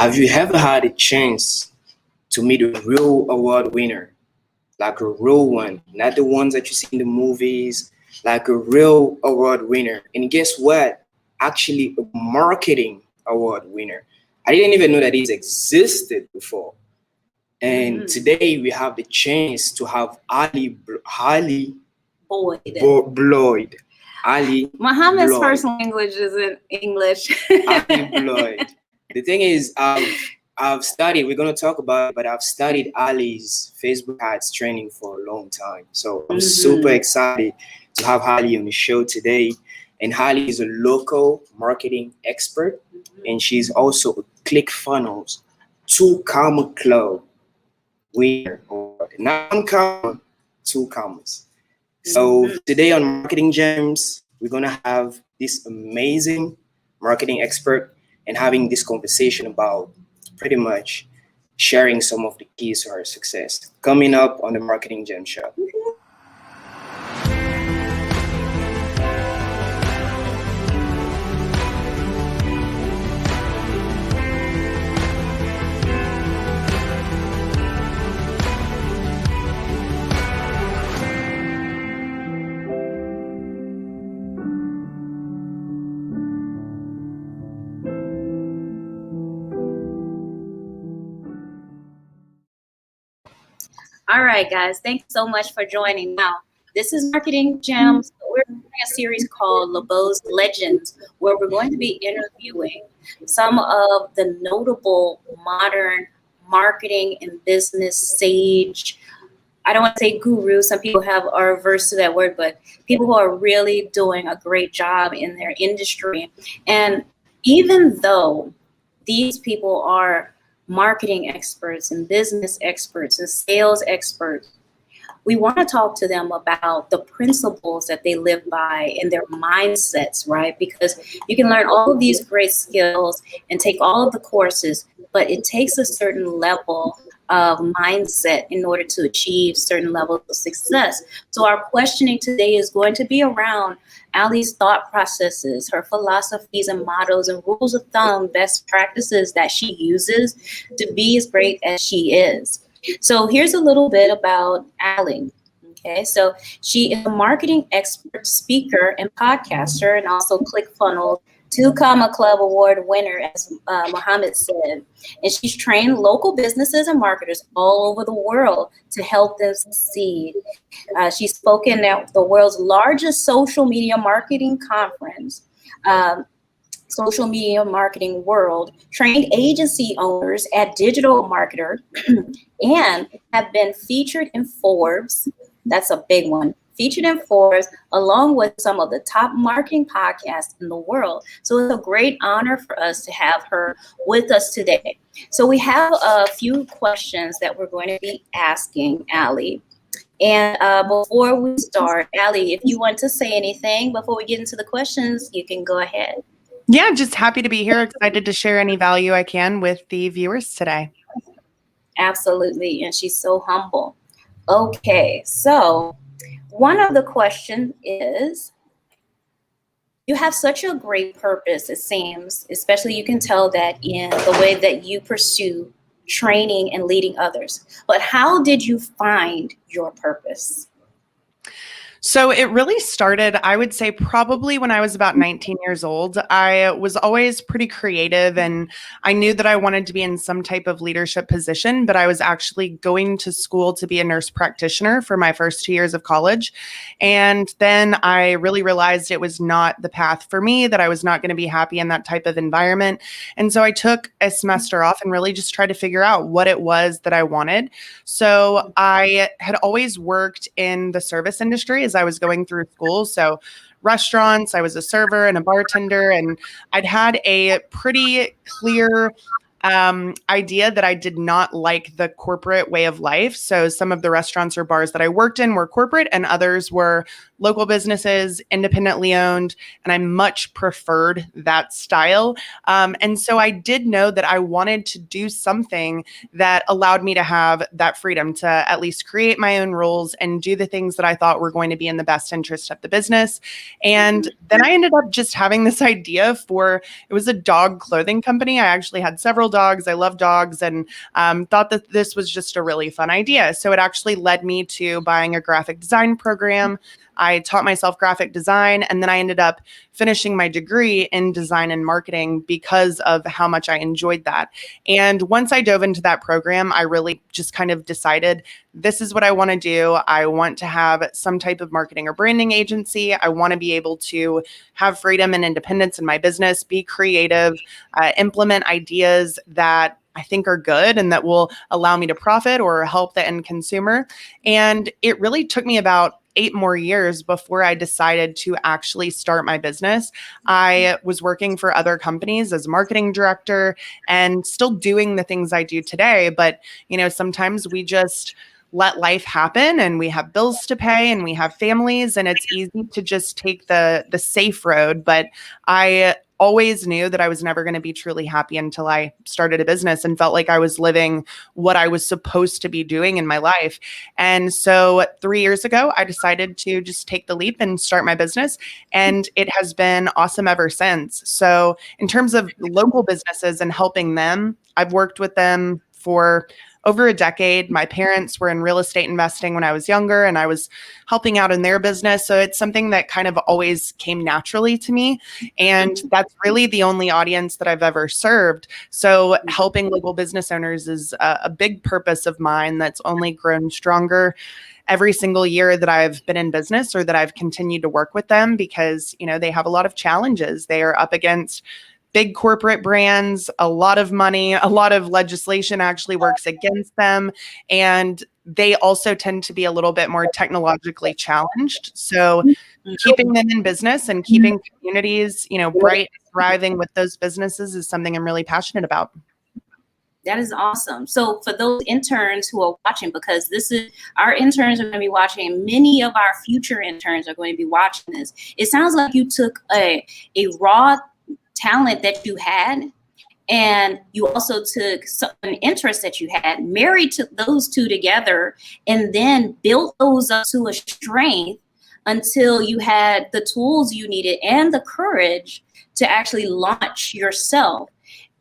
Have you ever had a chance to meet a real award winner, like a real one, not the ones that you see in the movies, like a real award winner? And guess what? Actually, a marketing award winner. I didn't even know that it existed before. And today we have the chance to have Allie Bloyd. Allie Muhammad's Bloyd. first language isn't English. Allie Bloyd. The thing is, I've studied, we're going to talk about it, but I've studied Allie's Facebook ads training for a long time. So I'm super excited to have Allie on the show today. And Allie is a local marketing expert, and she's also a ClickFunnels 2-comma club winner. Not 1 comma, 2 commas. So today on Marketing Gems, we're going to have this amazing marketing expert and having this conversation about pretty much sharing some of the keys to her success. Coming up on the Marketing Gem Show. All right, guys, thanks so much for joining. Now, this is Marketing Gems. We're doing a series called Labeaud's Legends, where we're going to be interviewing some of the notable modern marketing and business sage. I don't want to say gurus. Some people are averse to that word, but people who are really doing a great job in their industry. And even though these people are marketing experts and business experts and sales experts, we want to talk to them about the principles that they live by and their mindsets, right? Because you can learn all of these great skills and take all of the courses, but it takes a certain level of mindset in order to achieve certain levels of success. So our questioning today is going to be around Allie's thought processes, her philosophies and mottos and rules of thumb, best practices that she uses to be as great as she is. So here's a little bit about Allie. Okay, so she is a marketing expert, speaker, and podcaster, and also ClickFunnels 2-comma Club Award winner, as Muhammad said. And she's trained local businesses and marketers all over the world to help them succeed. She's spoken at the world's largest social media marketing conference, Social Media Marketing World, trained agency owners at Digital Marketer, and have been featured in Forbes. That's a big one. Featured in Forbes, along with some of the top marketing podcasts in the world. So it's a great honor for us to have her with us today. So we have a few questions that we're going to be asking Allie. And before we start, Allie, if you want to say anything before we get into the questions, you can go ahead. Yeah, just happy to be here. Excited to share any value I can with the viewers today. Absolutely. And she's so humble. Okay, so one of the questions is, you have such a great purpose, it seems, especially you can tell that in the way that you pursue training and leading others. But how did you find your purpose? So it really started, I would say, probably when I was about 19 years old. I was always pretty creative, and I knew that I wanted to be in some type of leadership position, but I was actually going to school to be a nurse practitioner for my first 2 years of college. And then I really realized it was not the path for me, that I was not going to be happy in that type of environment. And so I took a semester off and really just tried to figure out what it was that I wanted. So I had always worked in the service industry as I was going through school. So restaurants, I was a server and a bartender, and I'd had a pretty clear idea that I did not like the corporate way of life. So some of the restaurants or bars that I worked in were corporate and others were local businesses, independently owned, and I much preferred that style. And so I did know that I wanted to do something that allowed me to have that freedom to at least create my own rules and do the things that I thought were going to be in the best interest of the business. And then I ended up just having this idea for, it was a dog clothing company. I actually had several dogs. I love dogs, and thought that this was just a really fun idea. So it actually led me to buying a graphic design program. I taught myself graphic design, and then I ended up finishing my degree in design and marketing because of how much I enjoyed that. And once I dove into that program, I really just kind of decided this is what I want to do. I want to have some type of marketing or branding agency. I want to be able to have freedom and independence in my business, be creative, implement ideas that I think are good and that will allow me to profit or help the end consumer. And it really took me about 8 more years before I decided to actually start my business. I was working for other companies as a marketing director and still doing the things I do today. But, sometimes we just let life happen, and we have bills to pay, and we have families, and it's easy to just take the safe road. But I always knew that I was never going to be truly happy until I started a business and felt like I was living what I was supposed to be doing in my life. And so 3 years ago, I decided to just take the leap and start my business. And it has been awesome ever since. So in terms of local businesses and helping them, I've worked with them for over a decade. My parents were in real estate investing when I was younger, and I was helping out in their business. So it's something that kind of always came naturally to me. And that's really the only audience that I've ever served. So helping local business owners is a big purpose of mine that's only grown stronger every single year that I've been in business or that I've continued to work with them, because, they have a lot of challenges. They are up against big corporate brands, a lot of money, a lot of legislation actually works against them. And they also tend to be a little bit more technologically challenged. So keeping them in business and keeping communities, bright and thriving with those businesses is something I'm really passionate about. That is awesome. So for those interns who are watching, because our interns are going to be watching, and many of our future interns are going to be watching this, it sounds like you took a raw talent that you had, and you also took an interest that you had, married those two together, and then built those up to a strength until you had the tools you needed and the courage to actually launch yourself.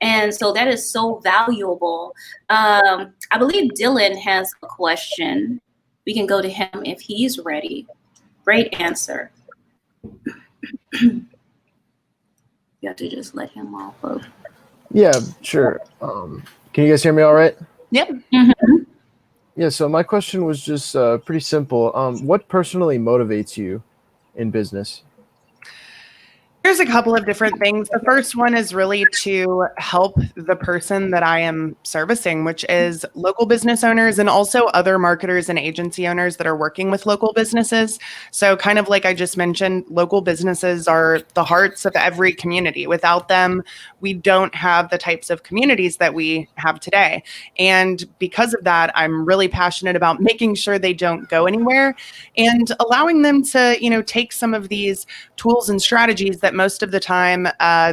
And so that is so valuable. I believe Dylan has a question. We can go to him if he's ready. Great answer. You have to just let him off of. Yeah, sure. Can you guys hear me all right? Yep. Mm-hmm. Yeah, so my question was just pretty simple. What personally motivates you in business? There's a couple of different things. The first one is really to help the person that I am servicing, which is local business owners and also other marketers and agency owners that are working with local businesses. So kind of like I just mentioned, local businesses are the hearts of every community. Without them, we don't have the types of communities that we have today. And because of that, I'm really passionate about making sure they don't go anywhere and allowing them to, take some of these tools and strategies that most of the time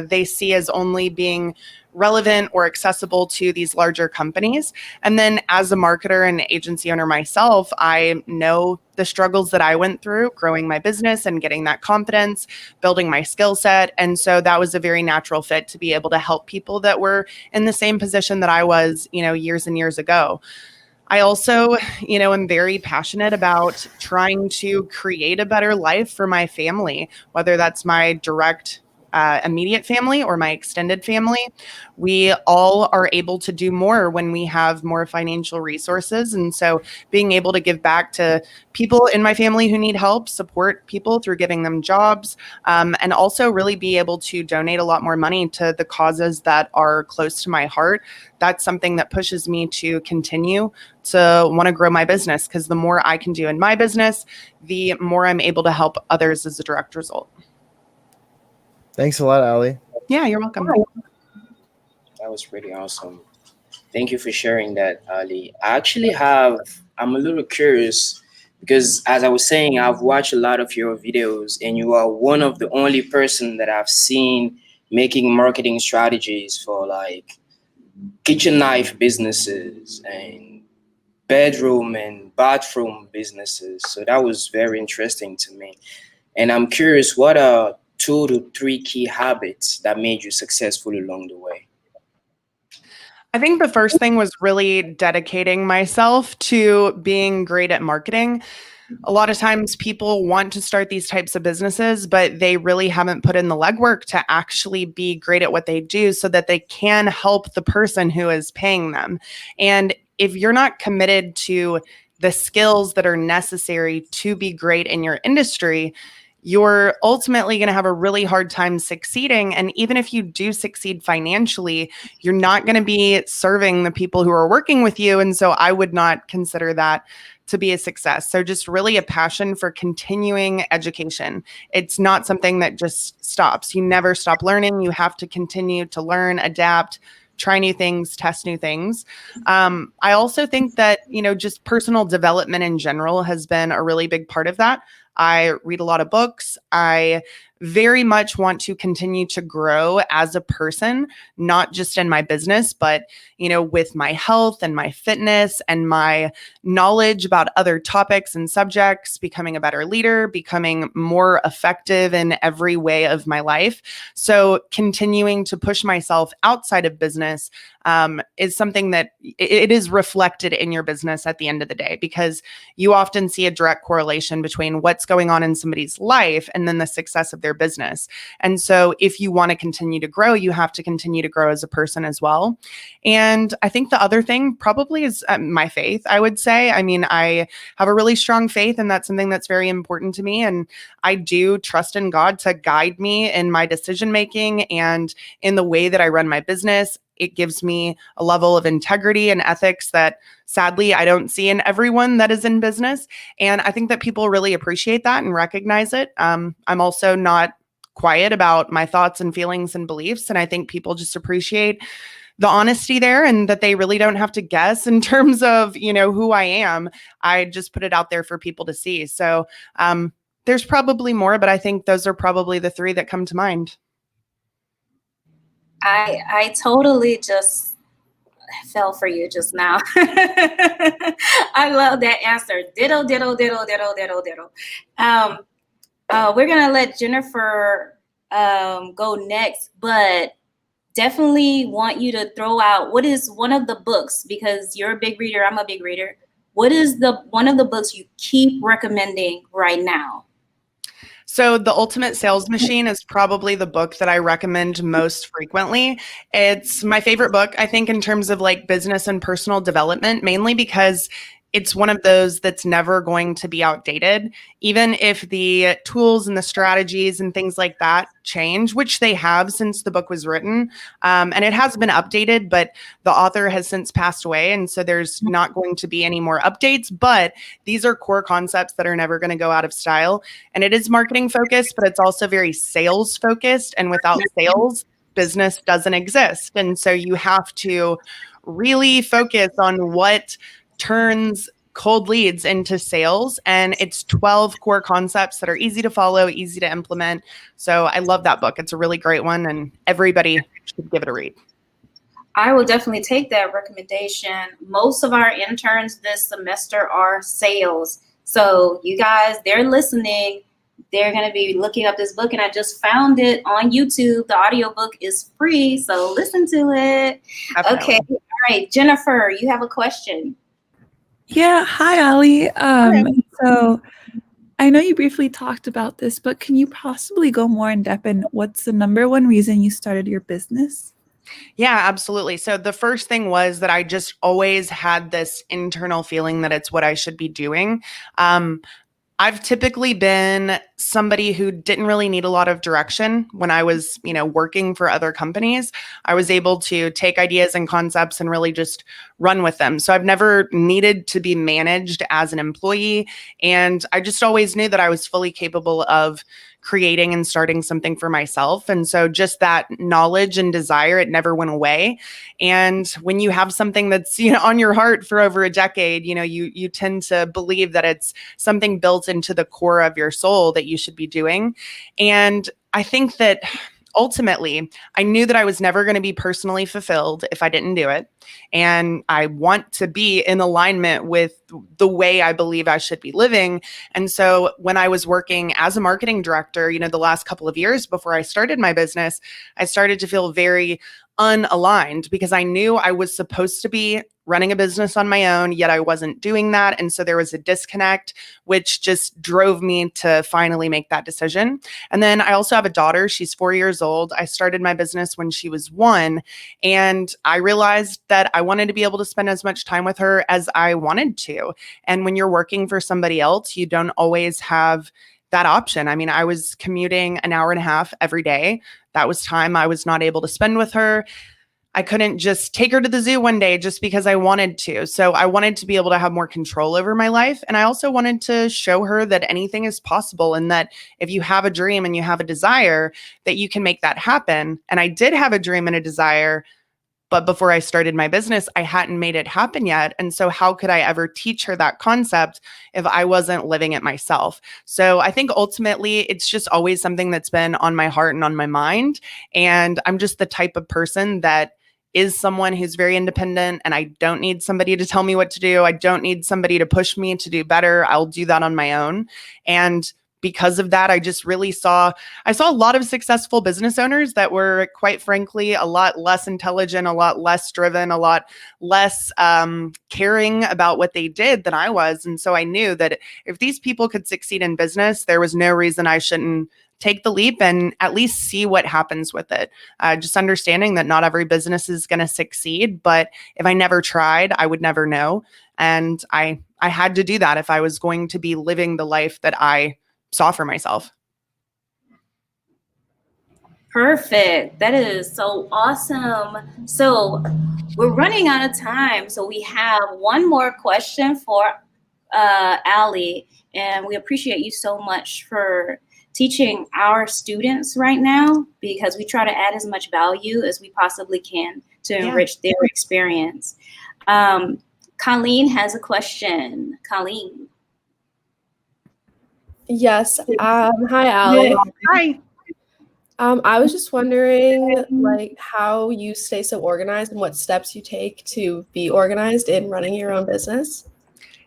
they see as only being relevant or accessible to these larger companies. And then as a marketer and agency owner myself, I know the struggles that I went through growing my business and getting that confidence, building my skill set. And so that was a very natural fit to be able to help people that were in the same position that I was, years and years ago. I also, am very passionate about trying to create a better life for my family, whether that's my direct immediate family or my extended family. We all are able to do more when we have more financial resources. And so being able to give back to people in my family who need help, support people through giving them jobs, and also really be able to donate a lot more money to the causes that are close to my heart. That's something that pushes me to continue to want to grow my business, because the more I can do in my business, the more I'm able to help others as a direct result. Thanks a lot, Allie. Yeah, you're welcome. That was pretty awesome. Thank you for sharing that, Ali. I'm a little curious because, as I was saying, I've watched a lot of your videos, and you are one of the only person that I've seen making marketing strategies for like kitchen knife businesses and bedroom and bathroom businesses. So that was very interesting to me. And I'm curious, what are 2 to 3 key habits that made you successful along the way? I think the first thing was really dedicating myself to being great at marketing. A lot of times people want to start these types of businesses, but they really haven't put in the legwork to actually be great at what they do so that they can help the person who is paying them. And if you're not committed to the skills that are necessary to be great in your industry, you're ultimately going to have a really hard time succeeding. And even if you do succeed financially, you're not going to be serving the people who are working with you. And so I would not consider that to be a success. So just really a passion for continuing education. It's not something that just stops. You never stop learning. You have to continue to learn, adapt, try new things, test new things. I also think that, just personal development in general has been a really big part of that. I read a lot of books. I very much want to continue to grow as a person, not just in my business, but, with my health and my fitness and my knowledge about other topics and subjects, becoming a better leader, becoming more effective in every way of my life. So continuing to push myself outside of business is something that it is reflected in your business at the end of the day, because you often see a direct correlation between what's going on in somebody's life and then the success of their business. And so if you want to continue to grow, you have to continue to grow as a person as well. And I think the other thing probably is my faith, I would say. I mean, I have a really strong faith, and that's something that's very important to me. And I do trust in God to guide me in my decision making and in the way that I run my business. It gives me a level of integrity and ethics that sadly I don't see in everyone that is in business. And I think that people really appreciate that and recognize it. I'm also not quiet about my thoughts and feelings and beliefs. And I think people just appreciate the honesty there, and that they really don't have to guess in terms of, who I am. I just put it out there for people to see. So there's probably more, but I think those are probably the three that come to mind. I totally just fell for you just now. I love that answer. Ditto, ditto, ditto, ditto, ditto, ditto. We're going to let Jennifer go next, but definitely want you to throw out, what is one of the books, because you're a big reader, I'm a big reader. What is one of the books you keep recommending right now? So The Ultimate Sales Machine is probably the book that I recommend most frequently. It's my favorite book, I think, in terms of like business and personal development, mainly because it's one of those that's never going to be outdated. Even if the tools and the strategies and things like that change, which they have since the book was written, and it has been updated, but the author has since passed away. And so there's not going to be any more updates, but these are core concepts that are never going to go out of style. And it is marketing focused, but it's also very sales focused. And without sales, business doesn't exist. And so you have to really focus on what turns cold leads into sales. And it's 12 core concepts that are easy to follow, easy to implement. So I love that book. It's a really great one, and everybody should give it a read. I will definitely take that recommendation. Most of our interns this semester are sales. So you guys, they're listening. They're going to be looking up this book, and I just found it on YouTube. The audiobook is free, so listen to it. Definitely. Okay. All right, Jennifer, you have a question. Yeah. Hi, Allie. So I know you briefly talked about this, but can you possibly go more in depth in what's the number one reason you started your business? Yeah, absolutely. So the first thing was that I just always had this internal feeling that it's what I should be doing. I've typically been somebody who didn't really need a lot of direction when I was, working for other companies. I was able to take ideas and concepts and really just run with them. So I've never needed to be managed as an employee. And I just always knew that I was fully capable of creating and starting something for myself. And so just that knowledge and desire, it never went away. And when you have something that's, on your heart for over a decade, you tend to believe that it's something built into the core of your soul that you should be doing. And I think that ultimately, I knew that I was never going to be personally fulfilled if I didn't do it. And I want to be in alignment with the way I believe I should be living. And so when I was working as a marketing director, the last couple of years before I started my business, I started to feel very unaligned because I knew I was supposed to be running a business on my own, yet I wasn't doing that. And so there was a disconnect, which just drove me to finally make that decision. And then I also have a daughter. She's 4 years old. I started my business when she was 1. And I realized that I wanted to be able to spend as much time with her as I wanted to. And when you're working for somebody else, you don't always have that option. I mean, I was commuting an hour and a half every day. That was time I was not able to spend with her. I couldn't just take her to the zoo one day just because I wanted to. So I wanted to be able to have more control over my life. And I also wanted to show her that anything is possible and that if you have a dream and you have a desire, that you can make that happen. And I did have a dream and a desire, but before I started my business, I hadn't made it happen yet. And so how could I ever teach her that concept if I wasn't living it myself? So I think ultimately it's just always something that's been on my heart and on my mind. And I'm just the type of person that is someone who's very independent, and I don't need somebody to tell me what to do. I don't need somebody to push me to do better. I'll do that on my own. And because of that, I just really saw a lot of successful business owners that were, quite frankly, a lot less intelligent, a lot less driven, a lot less caring about what they did than I was. And so I knew that if these people could succeed in business, there was no reason I shouldn't take the leap and at least see what happens with it. Just understanding that not every business is going to succeed, but if I never tried, I would never know. And I had to do that if I was going to be living the life that I saw for myself. Perfect. That is so awesome. So we're running out of time. So we have one more question for Allie, and we appreciate you so much for teaching our students right now, because we try to add as much value as we possibly can to enrich their experience. Colleen has a question. Colleen. Yes. Hi, Allie. Hi. I was just wondering, like, how you stay so organized and what steps you take to be organized in running your own business.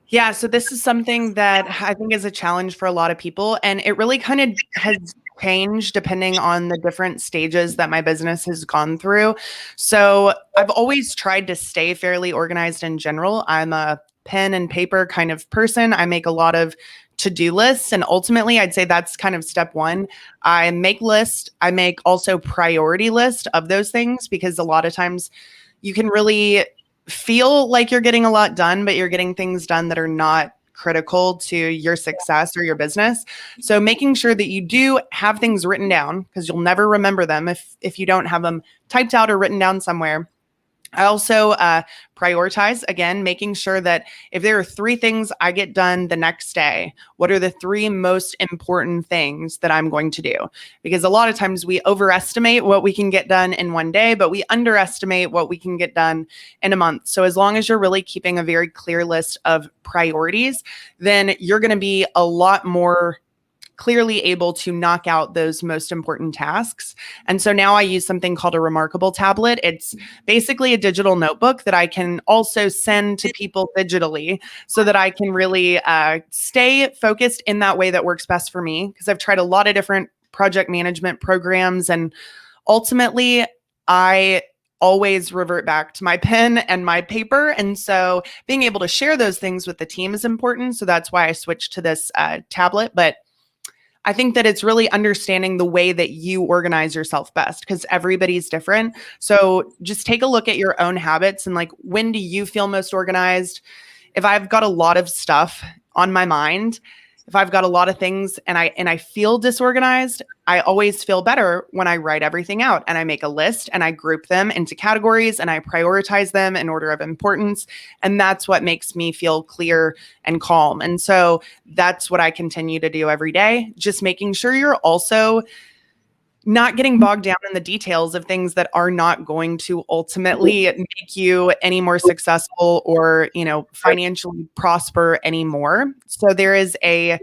Yeah, so this is something that I think is a challenge for a lot of people, and it really kind of has changed depending on the different stages that my business has gone through. So I've always tried to stay fairly organized in general. I'm a pen and paper kind of person. I make a lot of to-do lists, and ultimately I'd say that's kind of step one. I make lists. I make also priority list of those things, because a lot of times you can really feel like you're getting a lot done, but you're getting things done that are not critical to your success or your business. So making sure that you do have things written down, because you'll never remember them if you don't have them typed out or written down somewhere. I also prioritize, again, making sure that if there are 3 things I get done the next day, what are the 3 most important things that I'm going to do? Because a lot of times we overestimate what we can get done in one day, but we underestimate what we can get done in a month. So as long as you're really keeping a very clear list of priorities, then you're going to be a lot more clearly able to knock out those most important tasks. And so now I use something called a Remarkable tablet. It's basically a digital notebook that I can also send to people digitally, so that I can really stay focused in that way that works best for me. Because I've tried a lot of different project management programs, and ultimately I always revert back to my pen and my paper. And so being able to share those things with the team is important. So that's why I switched to this tablet. But I think that it's really understanding the way that you organize yourself best, because everybody's different. So just take a look at your own habits and, like, when do you feel most organized? If I've got a lot of stuff on my mind, if I've got a lot of things and I feel disorganized, I always feel better when I write everything out and I make a list and I group them into categories and I prioritize them in order of importance. And that's what makes me feel clear and calm. And so that's what I continue to do every day, just making sure you're also not getting bogged down in the details of things that are not going to ultimately make you any more successful or, financially prosper anymore. So there is a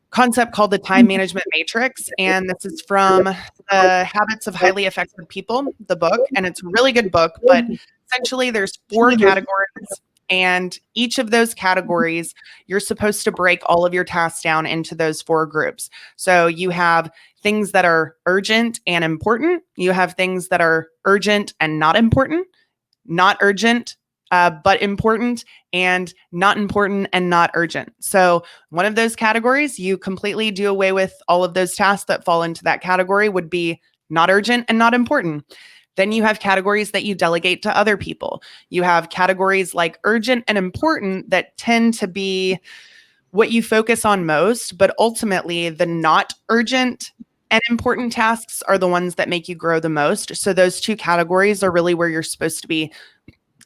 concept called the time management matrix, and this is from the Habits of Highly Effective People, the book, and it's a really good book. But essentially there's 4 categories And each of those categories, you're supposed to break all of your tasks down into those 4 groups. So you have things that are urgent and important. You have things that are urgent and not important, not urgent, but important, and not important and not urgent. So one of those categories, you completely do away with all of those tasks that fall into that category would be not urgent and not important. Then you have categories that you delegate to other people. You have categories like urgent and important that tend to be what you focus on most, but ultimately the not urgent and important tasks are the ones that make you grow the most. So those 2 categories are really where you're supposed to be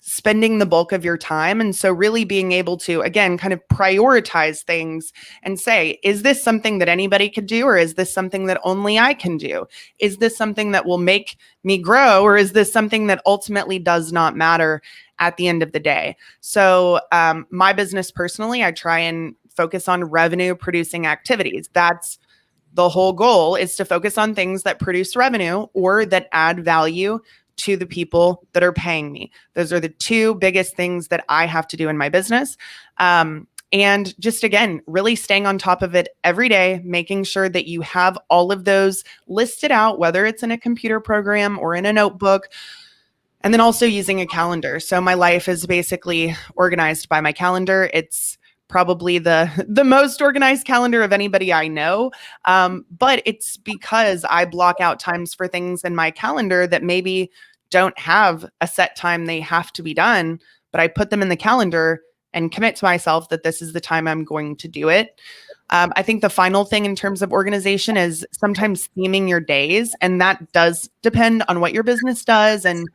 spending the bulk of your time. And so really being able to, again, kind of prioritize things and say, is this something that anybody could do? Or is this something that only I can do? Is this something that will make me grow? Or is this something that ultimately does not matter at the end of the day? So my business personally, I try and focus on revenue producing activities. That's the whole goal, is to focus on things that produce revenue or that add value to the people that are paying me. Those are the 2 biggest things that I have to do in my business. And just, again, really staying on top of it every day, making sure that you have all of those listed out, whether it's in a computer program or in a notebook, and then also using a calendar. So my life is basically organized by my calendar. It's probably the most organized calendar of anybody I know. But it's because I block out times for things in my calendar that maybe don't have a set time they have to be done, but I put them in the calendar and commit to myself that this is the time I'm going to do it. I think the final thing in terms of organization is sometimes theming your days. And that does depend on what your business does and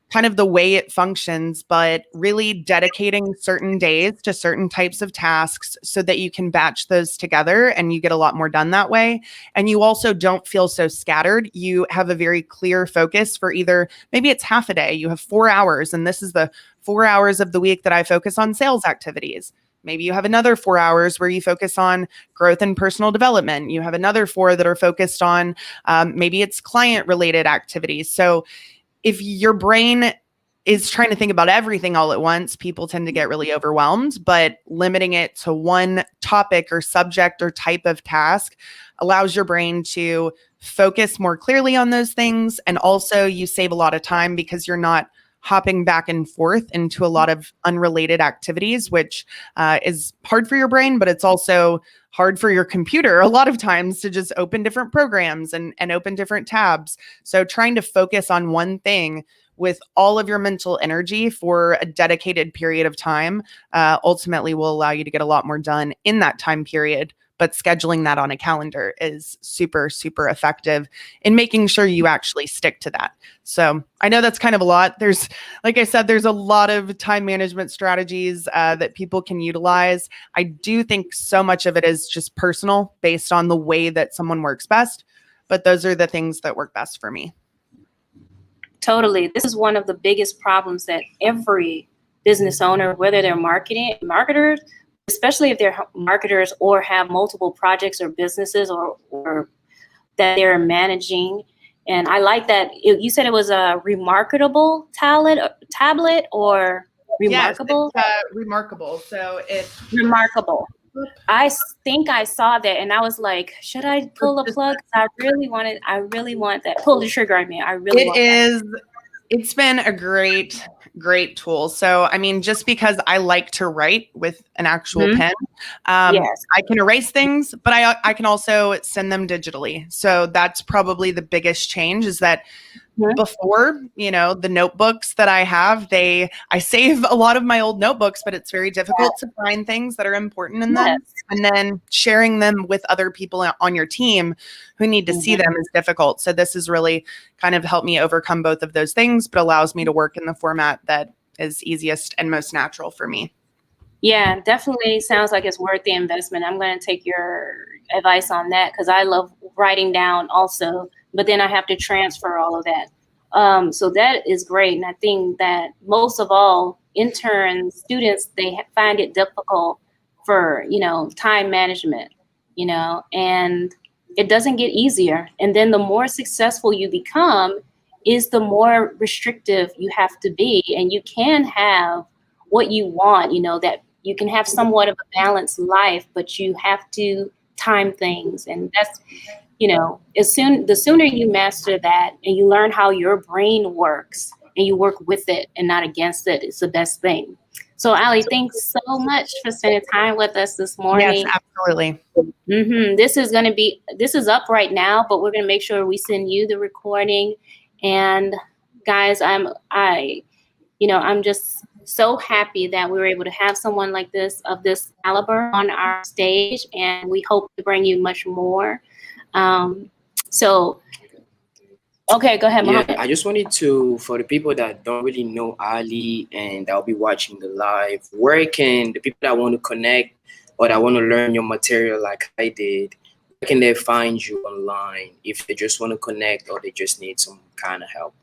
kind of the way it functions, but really dedicating certain days to certain types of tasks so that you can batch those together and you get a lot more done that way. And you also don't feel so scattered. You have a very clear focus for either, maybe it's half a day, you have 4 hours, and this is the 4 hours of the week that I focus on sales activities. Maybe you have another 4 hours where you focus on growth and personal development. You have another 4 that are focused on maybe it's client related activities. So if your brain is trying to think about everything all at once, people tend to get really overwhelmed, but limiting it to one topic or subject or type of task allows your brain to focus more clearly on those things. And also you save a lot of time because you're not hopping back and forth into a lot of unrelated activities, which is hard for your brain, but it's also hard for your computer a lot of times to just open different programs and open different tabs. So trying to focus on one thing with all of your mental energy for a dedicated period of time ultimately will allow you to get a lot more done in that time period. But scheduling that on a calendar is super, super effective in making sure you actually stick to that. So I know that's kind of a lot. There's, like I said, there's a lot of time management strategies that people can utilize. I do think so much of it is just personal based on the way that someone works best. But those are the things that work best for me. Totally. This is one of the biggest problems that every business owner, whether they're marketers, especially if they're marketers or have multiple projects or businesses or that they're managing. And I like that you said it was a remarkable tablet or remarkable? Yes, it's, remarkable. So it's remarkable. I think I saw that and I was like, should I pull a plug? I really want that. Pull the trigger on me. I really want that. It's been a great tool. So, I mean, just because I like to write with an actual pen, yes. I can erase things, but I can also send them digitally. So that's probably the biggest change is that before, the notebooks that I have, I save a lot of my old notebooks, but it's very difficult to find things that are important in them. And then sharing them with other people on your team who need to see them is difficult. So this has really kind of helped me overcome both of those things, but allows me to work in the format that is easiest and most natural for me. Yeah, definitely sounds like it's worth the investment. I'm going to take your advice on that because I love writing down also, but then I have to transfer all of that. So that is great. And I think that most of all, interns, students, they find it difficult for, time management, and it doesn't get easier. And then the more successful you become is the more restrictive you have to be. And you can have what you want, you know, that you can have somewhat of a balanced life, but you have to time things. And that's, you know, the sooner you master that and you learn how your brain works and you work with it and not against it, it's the best thing. So Allie, thanks so much for spending time with us this morning. Yes, absolutely. This is up right now, but we're going to make sure we send you the recording. And guys, I'm just so happy that we were able to have someone like this, of this caliber, on our stage, and we hope to bring you much more. Okay, go ahead, Mohammed. Yeah, I just wanted to, for the people that don't really know Allie and that'll be watching the live, where can the people that want to connect or that want to learn your material like I did, where can they find you online if they just want to connect or they just need some kind of help?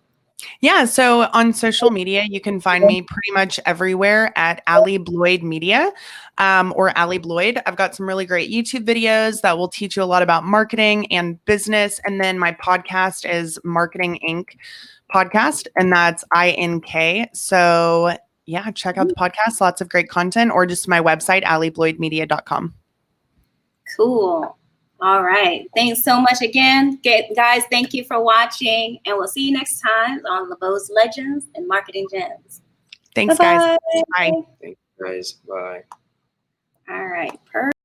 Yeah, so on social media, you can find me pretty much everywhere at Allie Bloyd Media, or Allie Bloyd. I've got some really great YouTube videos that will teach you a lot about marketing and business. And then my podcast is Marketing Inc. podcast, and that's INK. So yeah, check out the podcast. Lots of great content, or just my website, alliebloydmedia.com. Cool. All right. Thanks so much again. Guys, thank you for watching, and we'll see you next time on Labeaud's Legends and Marketing Gems. Thanks, Bye-bye. guys. Bye. Thank you guys. Bye. All right. Perfect.